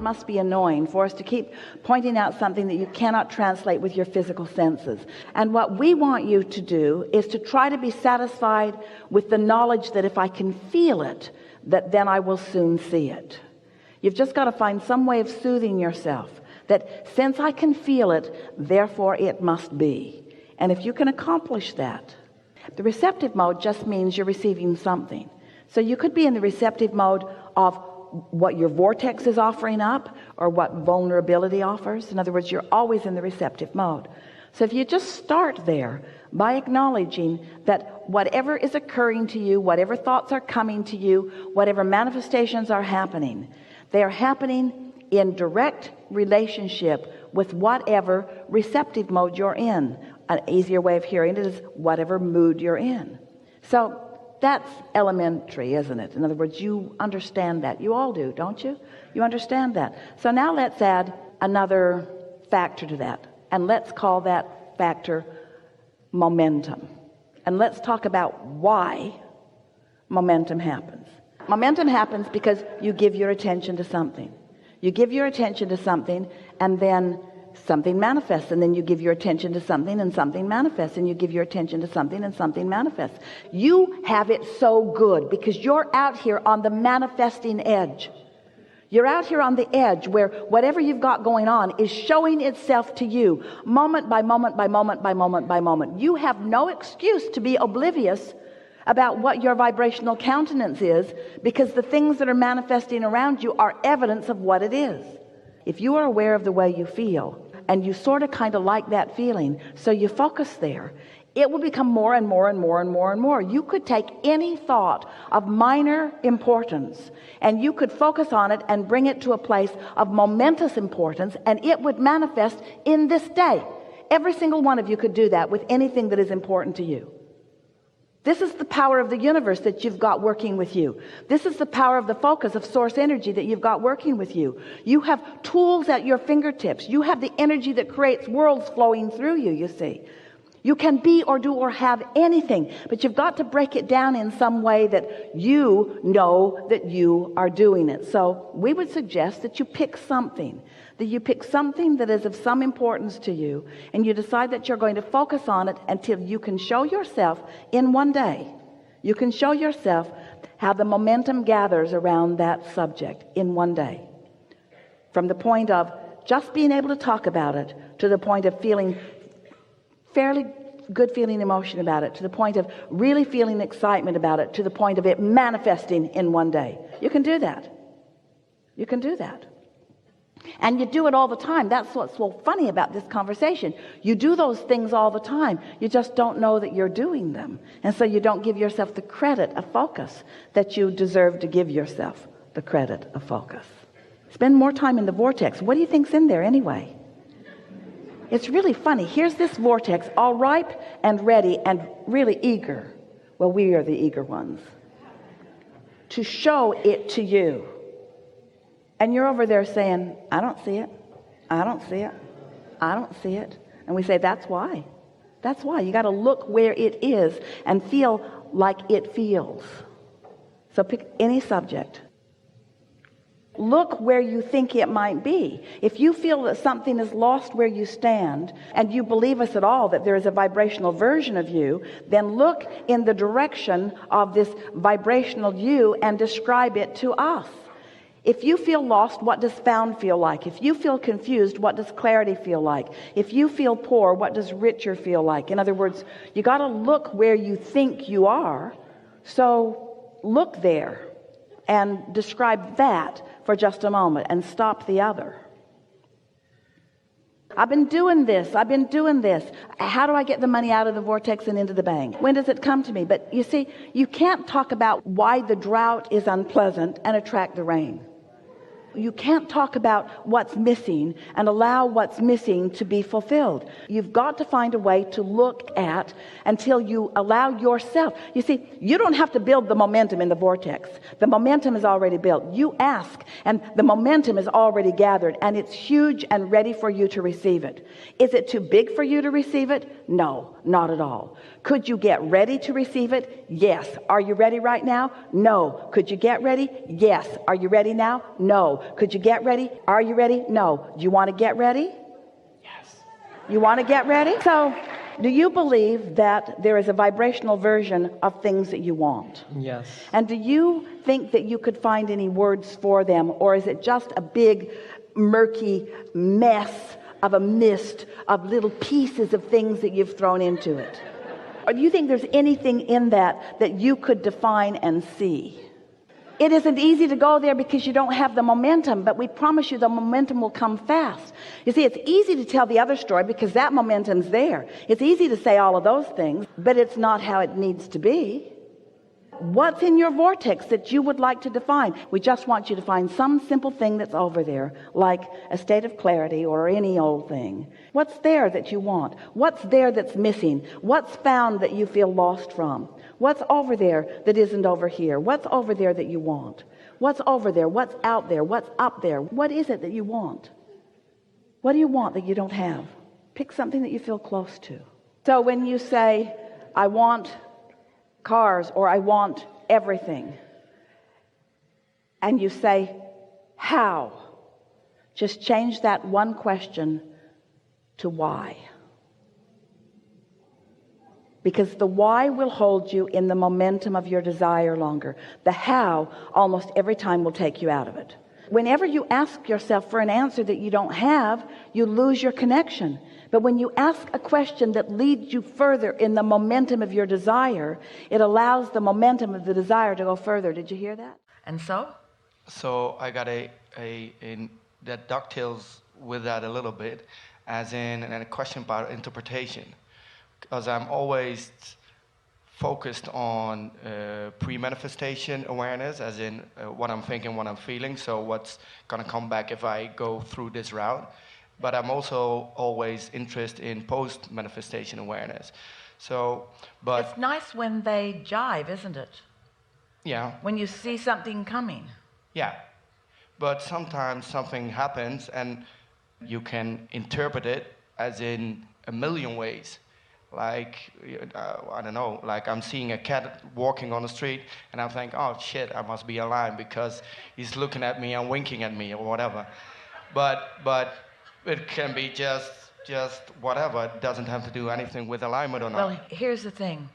it must be annoying for us to keep pointing out something that you cannot translate with your physical senses. And what we want you to do is to try to be satisfied with the knowledge that if I can feel it, that then I will soon see it. You've just got to find some way of soothing yourself, that since I can feel it, therefore it must be. And if you can accomplish that, the receptive mode just means you're receiving something. So you could be in the receptive mode of what your vortex is offering up or what vulnerability offers. In other words, you're always in the receptive mode. So if you just start there by acknowledging that whatever is occurring to you, whatever thoughts are coming to you, whatever manifestations are happening, they are happening in direct relationship with whatever receptive mode you're in. An easier way of hearing it is whatever mood you're in. So that's elementary, isn't it? In other words, you understand that. You all do, don't you? You understand that. So now let's add another factor to that, and let's call that factor momentum. And let's talk about why momentum happens. Momentum happens because you give your attention to something. You give your attention to something, and then something manifests, and then you give your attention to something and something manifests, and you give your attention to something and something manifests. You have it so good because you're out here on the manifesting edge. You're out here on the edge where whatever you've got going on is showing itself to you moment by moment by moment by moment by moment. You have no excuse to be oblivious about what your vibrational countenance is, because the things that are manifesting around you are evidence of what it is. If you are aware of the way you feel and you sort of kind of like that feeling, so you focus there, it will become more and more and more and more and more. You could take any thought of minor importance and you could focus on it and bring it to a place of momentous importance, and it would manifest in this day. Every single one of you could do that with anything that is important to you. This is the power of the universe that you've got working with you. This is the power of the focus of source energy that you've got working with you. You have tools at your fingertips. You have the energy that creates worlds flowing through you, you see. You can be or do or have anything, but you've got to break it down in some way that you know that you are doing it. So we would suggest that you pick something, that is of some importance to you, and you decide that you're going to focus on it until you can show yourself in one day. You can show yourself how the momentum gathers around that subject in one day. From the point of just being able to talk about it to the point of feeling fairly good feeling emotion about it, to the point of really feeling excitement about it, to the point of it manifesting in one day. You can do that. You can do that. And you do it all the time. That's what's so funny about this conversation. You do those things all the time. You just don't know that you're doing them. And so you don't give yourself the credit of focus that you deserve to give yourself the credit of focus. Spend more time in the vortex. What do you think's in there anyway? It's really funny. Here's this vortex, all ripe and ready and really eager. Well, we are the eager ones to show it to you. And you're over there saying, I don't see it. I don't see it. I don't see it. And we say, that's why. That's why. You got to look where it is and feel like it feels. So pick any subject. Look where you think it might be. If you feel that something is lost where you stand, and you believe us at all that there is a vibrational version of you, then look in the direction of this vibrational you and describe it to us. If you feel lost, what does found feel like? If you feel confused, what does clarity feel like? If you feel poor, what does richer feel like? In other words, you got to look where you think you are. So look there and describe that for just a moment and stop the other. I've been doing this. How do I get the money out of the vortex and into the bank? When does it come to me? But you see, you can't talk about why the drought is unpleasant and attract the rain. You can't talk about what's missing and allow what's missing to be fulfilled. You've got to find a way to look at until you allow yourself. You see, you don't have to build the momentum in the vortex. The momentum is already built. You ask, and the momentum is already gathered, and it's huge and ready for you to receive it. Is it too big for you to receive it? No, not at all. Could you get ready to receive it? Yes. Are you ready right now? No. Could you get ready? Yes. Are you ready now? No. Could you get ready? Are you ready? No. Do you want to get ready? Yes. You want to get ready? So do you believe that there is a vibrational version of things that you want? Yes. And do you think that you could find any words for them, or is it just a big murky mess of a mist of little pieces of things that you've thrown into it? Or do you think there's anything in that you could define and see? It isn't easy to go there because you don't have the momentum, but we promise you the momentum will come fast. You see, it's easy to tell the other story because that momentum's there. It's easy to say all of those things, but it's not how it needs to be. What's in your vortex that you would like to define? We just want you to find some simple thing that's over there, like a state of clarity or any old thing. What's there that you want? What's there that's missing? What's found that you feel lost from? What's over there that isn't over here? What's over there that you want? What's over there? What's out there? What's up there? What is it that you want? What do you want that you don't have? Pick something that you feel close to. So when you say, I want cars, or I want everything, and you say, how? Just change that one question to why. Because the why will hold you in the momentum of your desire longer. The how almost every time will take you out of it. Whenever you ask yourself for an answer that you don't have, you lose your connection. But when you ask a question that leads you further in the momentum of your desire, it allows the momentum of the desire to go further. Did you hear that? And so? So I got a that dovetails with that a little bit, as in a question about interpretation. Because I'm always focused on pre-manifestation awareness, as in what I'm thinking, what I'm feeling, so what's going to come back if I go through this route. But I'm also always interested in post-manifestation awareness. So, but it's nice when they jive, isn't it? Yeah. When you see something coming. Yeah. But sometimes something happens and you can interpret it as in a million ways. Like, I don't know, like I'm seeing a cat walking on the street and I'm thinking, oh shit, I must be aligned because he's looking at me and winking at me or whatever. But it can be just whatever. It doesn't have to do anything with alignment or not. Well, here's the thing.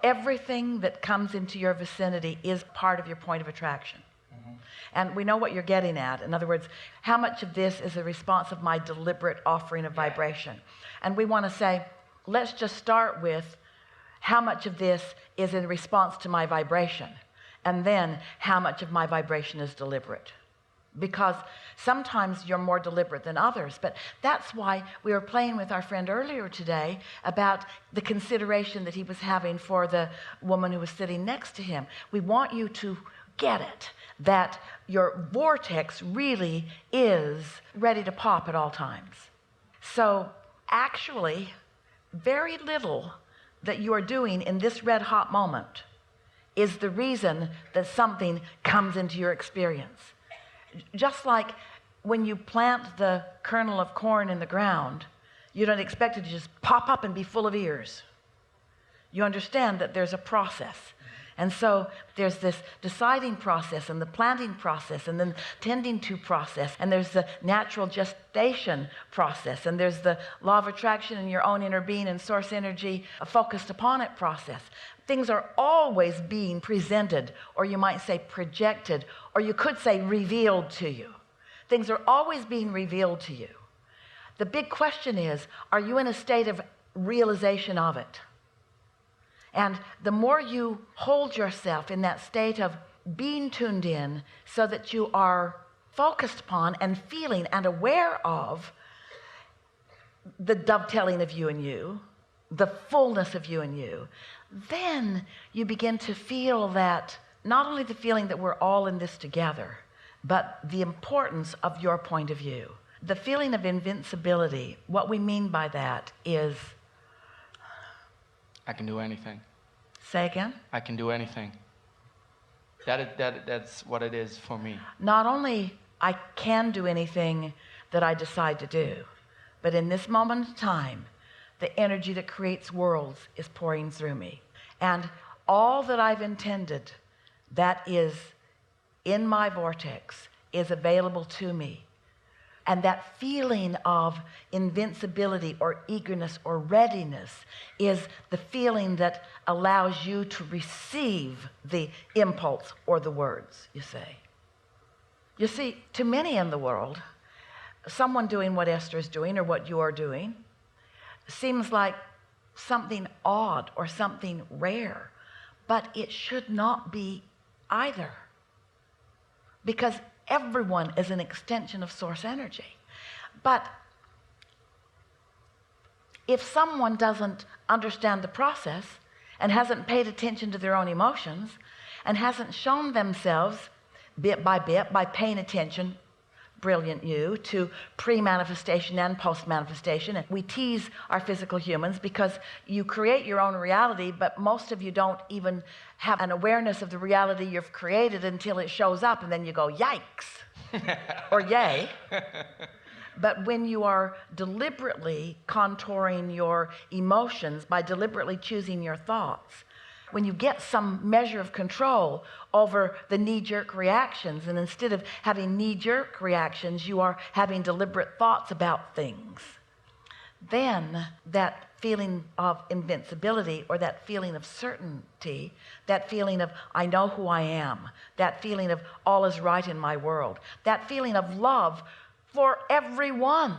Everything that comes into your vicinity is part of your point of attraction. Mm-hmm. And we know what you're getting at. In other words, how much of this is a response of my deliberate offering of vibration? And we want to say, let's just start with how much of this is in response to my vibration, and then how much of my vibration is deliberate. Because sometimes you're more deliberate than others, but that's why we were playing with our friend earlier today about the consideration that he was having for the woman who was sitting next to him. We want you to get it, that your vortex really is ready to pop at all times. So actually, very little that you are doing in this red hot moment is the reason that something comes into your experience. Just like when you plant the kernel of corn in the ground, you don't expect it to just pop up and be full of ears. You understand that there's a process. And so there's this deciding process and the planting process and then tending to process, and there's the natural gestation process, and there's the law of attraction in your own inner being and source energy focused upon it process. Things are always being presented, or you might say projected, or you could say revealed to you. Things are always being revealed to you. The big question is, are you in a state of realization of it? And the more you hold yourself in that state of being tuned in so that you are focused upon and feeling and aware of the dovetailing of you and you, the fullness of you and you, then you begin to feel that, not only the feeling that we're all in this together, but the importance of your point of view. The feeling of invincibility, what we mean by that is, I can do anything. Say again? I can do anything. That's what it is for me. Not only I can do anything that I decide to do, but in this moment of time, the energy that creates worlds is pouring through me. And all that I've intended that is in my vortex is available to me. And that feeling of invincibility or eagerness or readiness is the feeling that allows you to receive the impulse or the words, you say. You see, to many in the world, someone doing what Esther is doing or what you are doing seems like something odd or something rare, but it should not be either. Because everyone is an extension of source energy. But if someone doesn't understand the process and hasn't paid attention to their own emotions and hasn't shown themselves bit by paying attention, brilliant you, to pre-manifestation and post-manifestation. And we tease our physical humans because you create your own reality, but most of you don't even have an awareness of the reality you've created until it shows up, and then you go, yikes, or yay. But when you are deliberately contouring your emotions by deliberately choosing your thoughts, when you get some measure of control over the knee-jerk reactions, and instead of having knee-jerk reactions, you are having deliberate thoughts about things, then that feeling of invincibility or that feeling of certainty, that feeling of I know who I am, that feeling of all is right in my world, that feeling of love for everyone,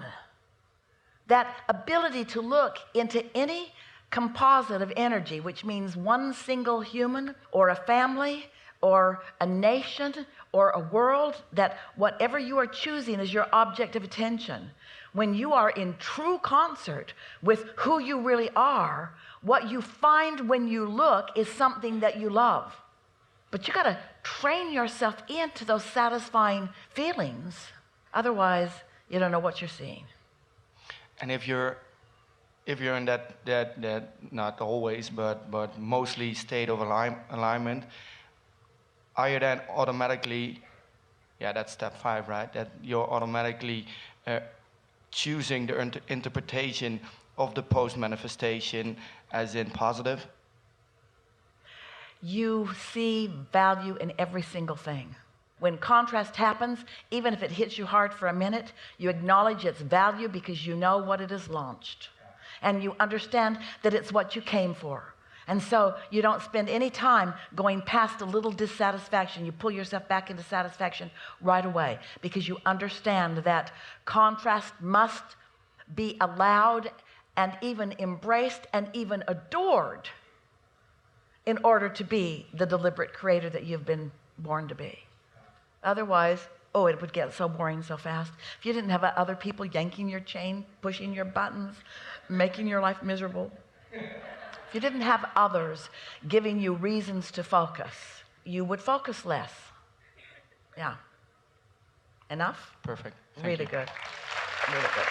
that ability to look into any composite of energy, which means one single human or a family or a nation or a world, that whatever you are choosing is your object of attention. When you are in true concert with who you really are, what you find when you look is something that you love. But you got to train yourself into those satisfying feelings. Otherwise, you don't know what you're seeing. And if you're in that not always, but mostly state of alignment, are you then automatically, that's step 5, right? That you're automatically choosing the interpretation of the post-manifestation as in positive? You see value in every single thing. When contrast happens, even if it hits you hard for a minute, you acknowledge its value because you know what it has launched. And you understand that it's what you came for. And so you don't spend any time going past a little dissatisfaction. You pull yourself back into satisfaction right away because you understand that contrast must be allowed and even embraced and even adored in order to be the deliberate creator that you've been born to be. Otherwise, it would get so boring so fast. If you didn't have other people yanking your chain, pushing your buttons, making your life miserable, if you didn't have others giving you reasons to focus, you would focus less. Yeah. Enough? Perfect. Really good. Really good.